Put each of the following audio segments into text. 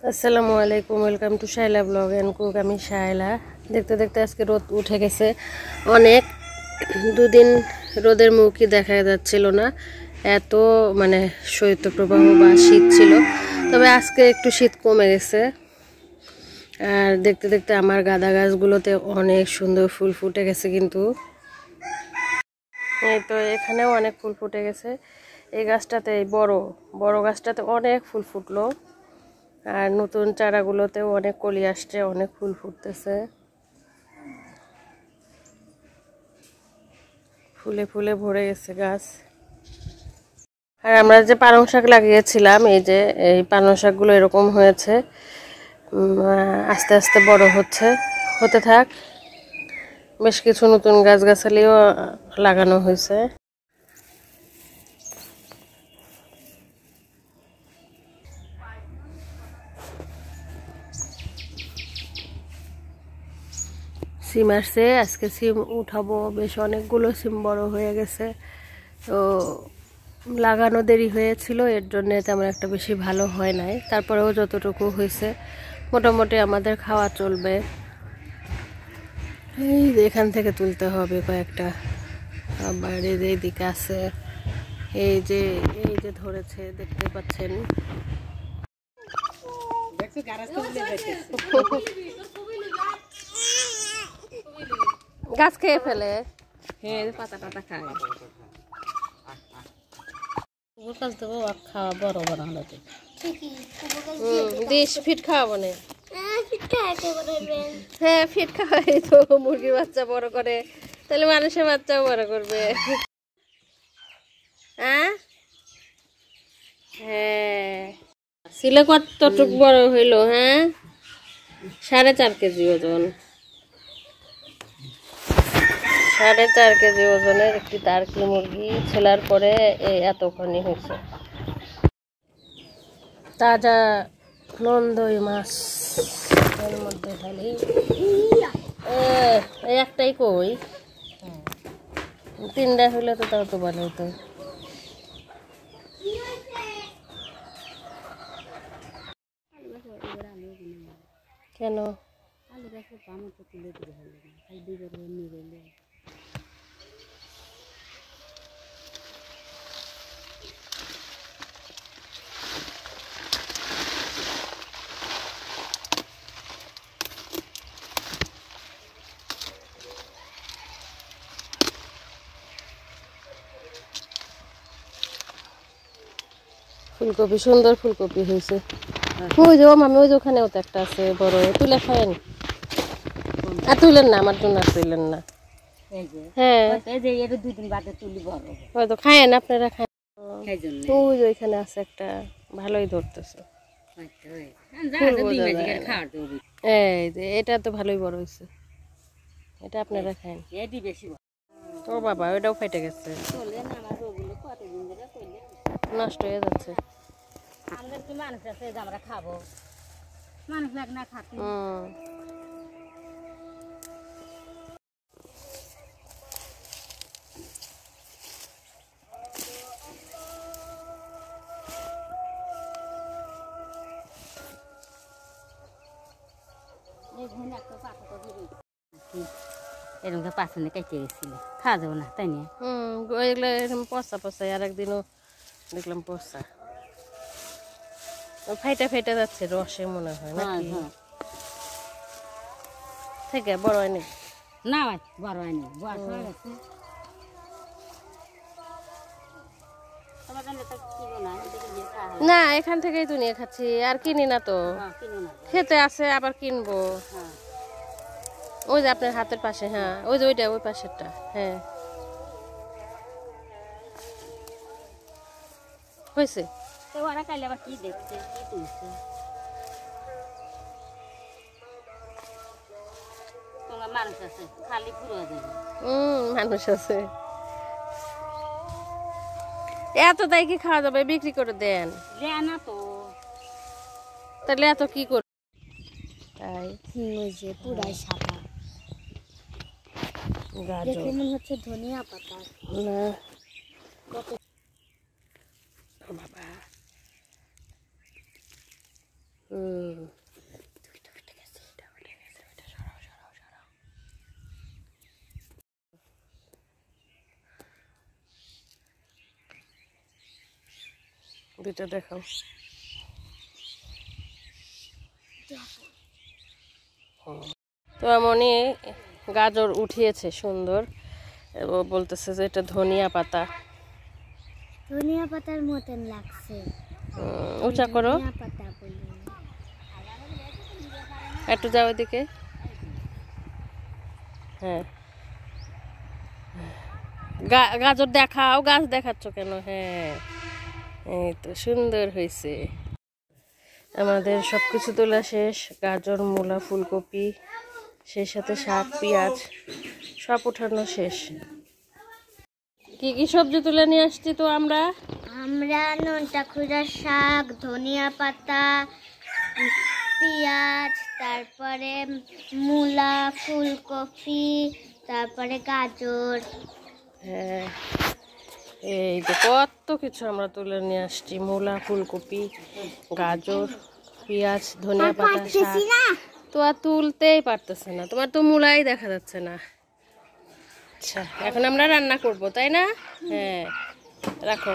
আসসালামু আলাইকুম, welcome to Shaila blog and cook. আমি শাইলা। দেখতে দেখতে আজকে রোদ উঠে গেছে অনেক। দুদিন রোদের মুখই দেখা যাচ্ছিল না, এত মানে শৈত্যপ্রবাহ বা শীত ছিল। তবে আজকে একটু শীত কমে গেছে। আর দেখতে দেখতে আমার গাঁদা গাছগুলোতে অনেক সুন্দর ফুল ফুটে গেছে। কিন্তু এই তো এখানেও অনেক ফুল ফুটে গেছে। এই গাছটাতে, এই বড় বড় গাছটাতে অনেক ফুল ফুটলো। আর নতুন চারাগুলোতেও অনেক কলি আসছে, অনেক ফুল ফুটতেছে, ফুলে ফুলে ভরে গেছে গাছ। আর আমরা যে পালং শাক লাগিয়েছিলাম, এই পালং শাকগুলো এরকম হয়েছে। আস্তে আস্তে বড় হচ্ছে, হতে থাক। বেশ কিছু নতুন গাছগাছালিও লাগানো হয়েছে। সিম আসছে, আজকে সিম উঠাবো। বেশ অনেকগুলো সিম বড় হয়ে গেছে। তো লাগানো দেরি হয়েছিল, এর জন্য তেমন একটা বেশি ভালো হয় নাই। তারপরেও যতটুকু হয়েছে মোটামুটি আমাদের খাওয়া চলবে। এই যে এখান থেকে তুলতে হবে কয়েকটা। আবার এইদিকে আছে, এই যে ধরেছে, দেখতে পাচ্ছেন। গাছ খেয়ে ফেলে, হ্যাঁ, পাতা টাতা খায়। গাছ দেবো খাওয়া বড় বড় হলে দিস ফিট খাওয়াবো না। হ্যাঁ, ফিট খাওয়াই তো মুরগির বাচ্চা বড় করে, তাহলে মানুষের বাচ্চাও বড় করবে। হ্যাঁ, সিলে কতটুক বড় হইলো? হ্যাঁ, 4.5 কেজি ওজন। 4.5 কেজি ওজনের একটি টার্কি মুরগি ছেলার পরে এতখানি হয়েছে। তাজা নন্দই মাছ এর মধ্যে খালি এই একটাই কই, 3টা হইলে তো তাও তো ভালো হতো। কেন? ফুলকপি, সুন্দর ফুলকপি হয়েছে। ওই যে মামি, ওই যে ওখানেও তো একটা আছে বড়, তুলে খায়েন। আর তুলেন না, আমার জন্য তুলেন না। হ্যাঁ, হয়তো খায়েন, আপনারা খান। ওই যে ওইখানে আছে একটা, ভালোই ধরতেছে। এই যে এটা তো ভালোই বড় হয়েছে, এটা আপনারা খান। ও বাবা, ওইটাও ফেটে গেছে, নষ্ট হয়ে যাচ্ছে। আমাদের কি মানুষ আছে যে আমরা খাবো? মানুষ না খাতে। এরকম পাশে কেটে গেছিল, খাওয়া যাবো না, তাই না? ওইগুলো এরকম পচা পচা। আর একদিনও দেখলাম পচা, ফাইটা ফাইটা যাচ্ছে রসে মনে হয় নাকি। থেকে বড় হয়নি না, বড় হয়নি, বয়স হয়ে গেছে। না, এখান থেকেই তো নিয়ে খাচ্ছি, আর কিনি না তো। খেতে আছে আবার কিনবো। ওই যে আপনার হাতের পাশে, হ্যাঁ, ওই যে ওইটা, ওই পাশেরটা। হ্যাঁ, হয়েছে। ওরা কাইলে আবার কি দেখছে, কি তুলছে? তোমার মানুষ আছে, খালি পুরো যাবে। মানুষ আছে, এত তাই কি খাওয়া যাবে? বিক্রি করে দেন না তো, তাহলে এত কি করে? তাই ওই যে পুরাই সাদা, দেখে মনে হচ্ছে ধনিয়া পাতা না। কত বাবা, হুম, দুইটা দেখাও। তো এমনই গাজর উঠিয়েছে সুন্দর, এবং বলতেছে যে এটা ধনিয়া পাতা। ধনিয়া পাতার মতন লাগছে। উঁচা করো, ধনিয়া পাতা বলি। একটু যাও এদিকে। হ্যাঁ, গাজর দেখাও, গাছ দেখাচ্ছ কেন? হ্যাঁ, এই তো সুন্দর হয়েছে। আমাদের সবকিছু তোলা শেষ, গাজর, মূলা, ফুলকপি, সেই সাথে শাক, পেঁয়াজ সব উঠানো শেষ। কি কি সবজি তুলে নিয়ে আসছি তো আমরা? আমরা নোনটা খুঁড়া শাক, ধনিয়া পাতা, পেঁয়াজ, তারপরে মূলা, ফুলকপি, তারপরে গাজর। হ্যাঁ, এই যে কত কিছু আমরা তুলে নিয়ে আসছি, মূলা, ফুলকপি, গাজর, পেঁয়াজ, ধনিয়া পাতা, শাক। তো আর তুলতেই পারতেছে না, তোমার তো মূলাই দেখা যাচ্ছে না। আচ্ছা, এখন আমরা রান্না করব, তাই না? হ্যাঁ, রাখো।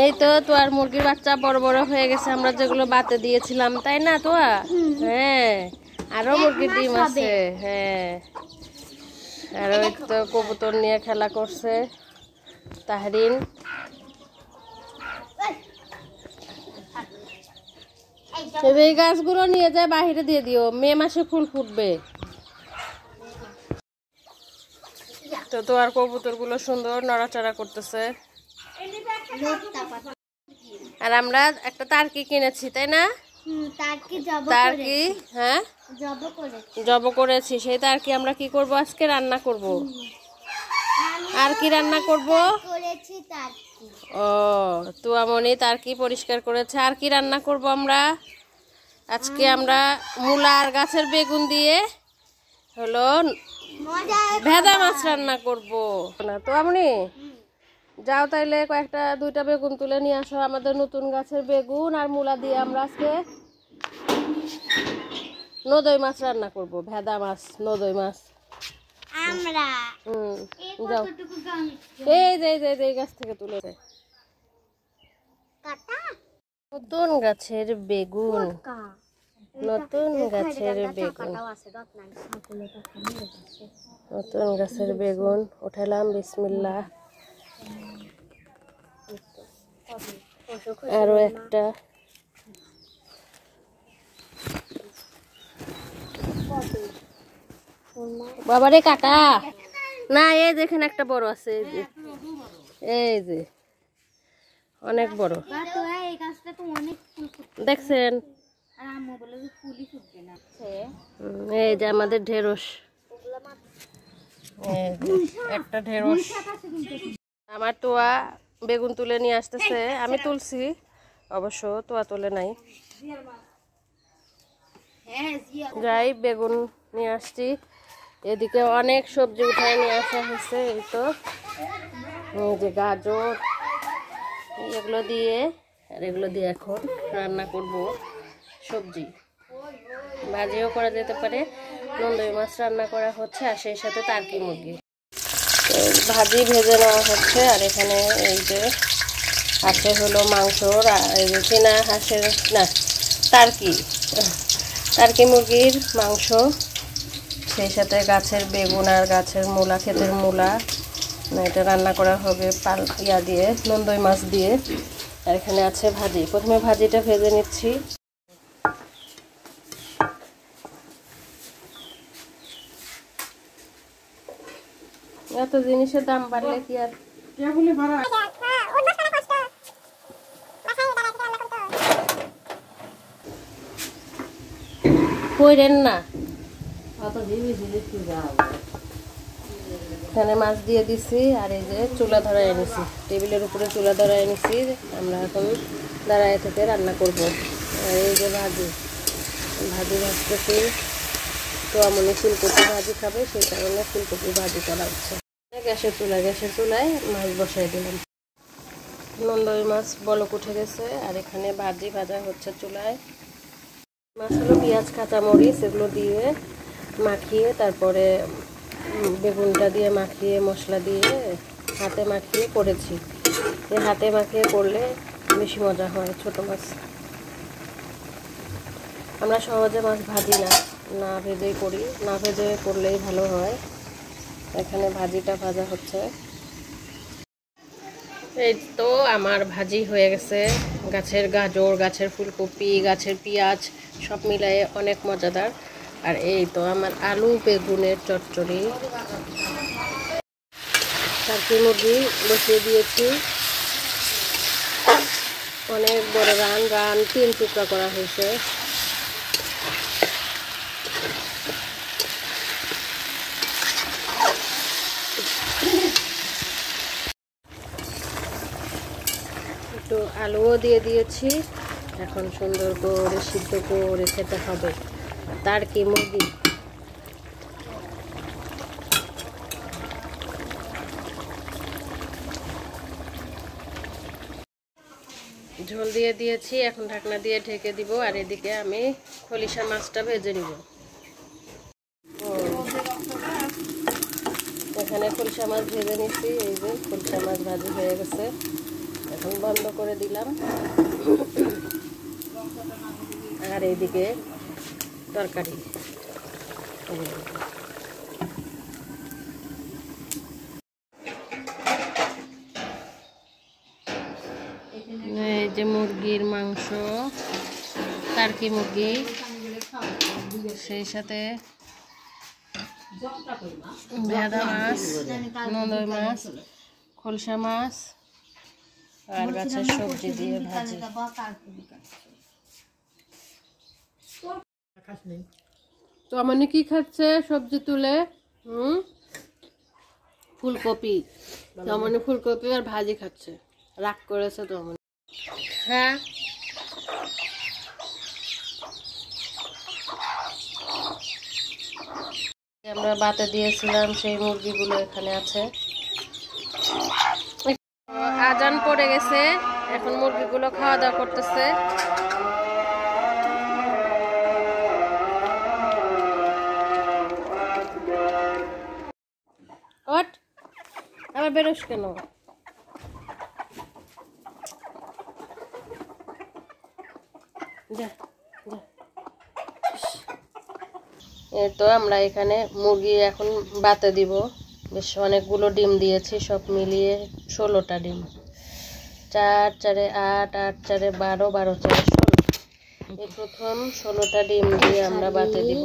এই তো তোয়ার মুরগির বাচ্চা বড় বড় হয়ে গেছে, আমরা যেগুলো বাতে দিয়েছিলাম, তাই না তোয়া? হ্যাঁ, আরো মুরগির ডিম আছে। হ্যাঁ, আর ওই তো কবুতর নিয়ে খেলা করছে তাহরিন। এই গাছগুলো নিয়ে যায় বাহিরে দিয়ে দিও, মে মাসে ফুল ফুটবে। তো তোমার কবুতর গুলো সুন্দর নড়াচড়া করতেছে। আর আমরা একটা টার্কি কিনেছি, তাই না? টার্কি, হ্যাঁ জব করেছি। সেই টার্কি আমরা কি করব আজকে? রান্না করব। আর কি রান্না করব? ও, তুয়ামনি টার্কি পরিষ্কার করেছে। আর কি রান্না করব আমরা আজকে? আমরা মূলা আর গাছের বেগুন দিয়ে হলো ভেদা মাছ রান্না করব না। তো আপনি যাও তাইলে কয়েকটা দুইটা বেগুন তুলে নিয়ে আসো, আমাদের নতুন গাছের বেগুন আর মূলা দিয়ে আমরা আজকে নদই মাছ রান্না করব, ভেদা মাছ, নদই মাছ। আমরা যাও, এই যে এই গাছ থেকে তুলে দে। নতুন গাছের বেগুন, নতুন গাছের বেগুন, নতুন গাছের বেগুন উঠালাম। বিসমিল্লাহ। আরো একটা। বাবারে কাটা না, এই দেখেন একটা বড় আছে, এই যে অনেক বড় দেখছেন। এই যে আমাদের ঢেঁড়স, একটা ঢেঁড়স। আমার তোয়া বেগুন তুলে নিয়ে আসতেছে, আমি তুলছি অবশ্য, তোয়া তোলে নাই। যাই, বেগুন নিয়ে আসছি। এদিকে অনেক সবজি উঠায় নিয়ে আসা হয়েছে। এই তো এই যে গাজর, এগুলো দিয়ে আর এগুলো দিয়ে এখন রান্না করব সবজি। ভাজিও করা যেতে পারে, নন্দই মাছ রান্না করা হচ্ছে, আর সেই সাথে টার্কি মুরগি ভাজি ভেজে নেওয়া হচ্ছে। আর এখানে এই যে আছে হলো মাংস, এই যে চীনা হাঁসের না টার্কি মুরগির মাংস, সেই সাথে গাছের বেগুন আর গাছের মূলা, ক্ষেতের মূলা, এটা রান্না করা হবে ইয়া দিয়ে, নন্দই মাছ দিয়ে। আর এখানে আছে ভাজি। প্রথমে ভাজিটা ভেজে নিচ্ছি। এত জিনিসের দাম বাড়লে কি আর কইরেন না। এখানে মাছ দিয়ে দিছি, আর এই যে চুলা ধরায় এনেছি, টেবিলের উপরে চুলা ধরায় এনেছি। আমরা এখন দাঁড়ায় থেকে রান্না করব। আর এই যে ভাজি ভাজতেছি। তো আমনি ফুলকপি ভাজি খাবে, সেই কারণে ফুলকপি ভাজি করা হচ্ছে। গ্যাসের চুলায় মাছ বসাই দিলাম। নন্দই মাছ বলক উঠে গেছে, আর এখানে ভাজি ভাজা হচ্ছে চুলায়। মাছগুলো পেঁয়াজ কাঁচামরিচ এগুলো দিয়ে মাখিয়ে তারপরে বেগুনটা দিয়ে মাখিয়ে মশলা দিয়ে হাতে মাখিয়ে করেছি। এই হাতে মাখিয়ে করলে বেশি মজা হয় ছোট মাছ। আমরা সহজে মাছ ভাজি না ভেজেই করি, না ভেজে করলেই ভালো হয়। এখানে ভাজিটা ভাজা হচ্ছে। এই তো আমার ভাজি হয়ে গেছে। গাছের গাজর, গাছের ফুলকপি, গাছের পেঁয়াজ সব মিলায়ে অনেক মজাদার। আর এই তো আমার আলু বেগুনের চচ্চড়ি। টার্কি মুরগি বসিয়ে দিয়েছি। অনেক বড় রান 3 টুকরা করা হয়েছে। একটু আলুও দিয়ে দিয়েছি। এখন সুন্দর করে সিদ্ধ করে খেতে হবে টার্কি মুরগি। ঝোল দিয়ে দিয়েছি, এখন ঢাকনা দিয়ে ঢেকে দিব। আর এদিকে আমি খলিশা মাছটা ভেজে নিব। এখানে খলিশা মাছ ভেজে নিচ্ছি। এই যে খলিশা মাছ ভাজি হয়ে গেছে, এখন বন্ধ করে দিলাম। আর এইদিকে তরকারি, এই যে মুরগির মাংস, টার্কি মুরগি, সেই সাথে ভেদা মাছ, নন্দই মাছ, খলসা মাছ আর গাছের সবজি দিয়ে ভাজি। তো মানে কি খাচ্ছে সবজি তুলে? ফুলকপি। তো মানে ফুলকপি আর ভাজি খাচ্ছে, রাগ করেছে তো। হ্যাঁ, আমরা বাতে দিয়েছিলাম সেই মুরগিগুলো এখানে আছে। আজান পড়ে গেছে, এখন মুরগিগুলো খাওয়া দাওয়া করতেছে। ওঠ, আবার বেরোস কেন? যা যা। এই তো আমরা এখানে মুরগি এখন বাতে দিব। বেশ অনেকগুলো ডিম দিয়েছি, সব মিলিয়ে 16টা ডিম। 4 4 8 8 4 12 12 4 16। এই প্রথম 16টা ডিম দিয়ে আমরা বাতে দিব।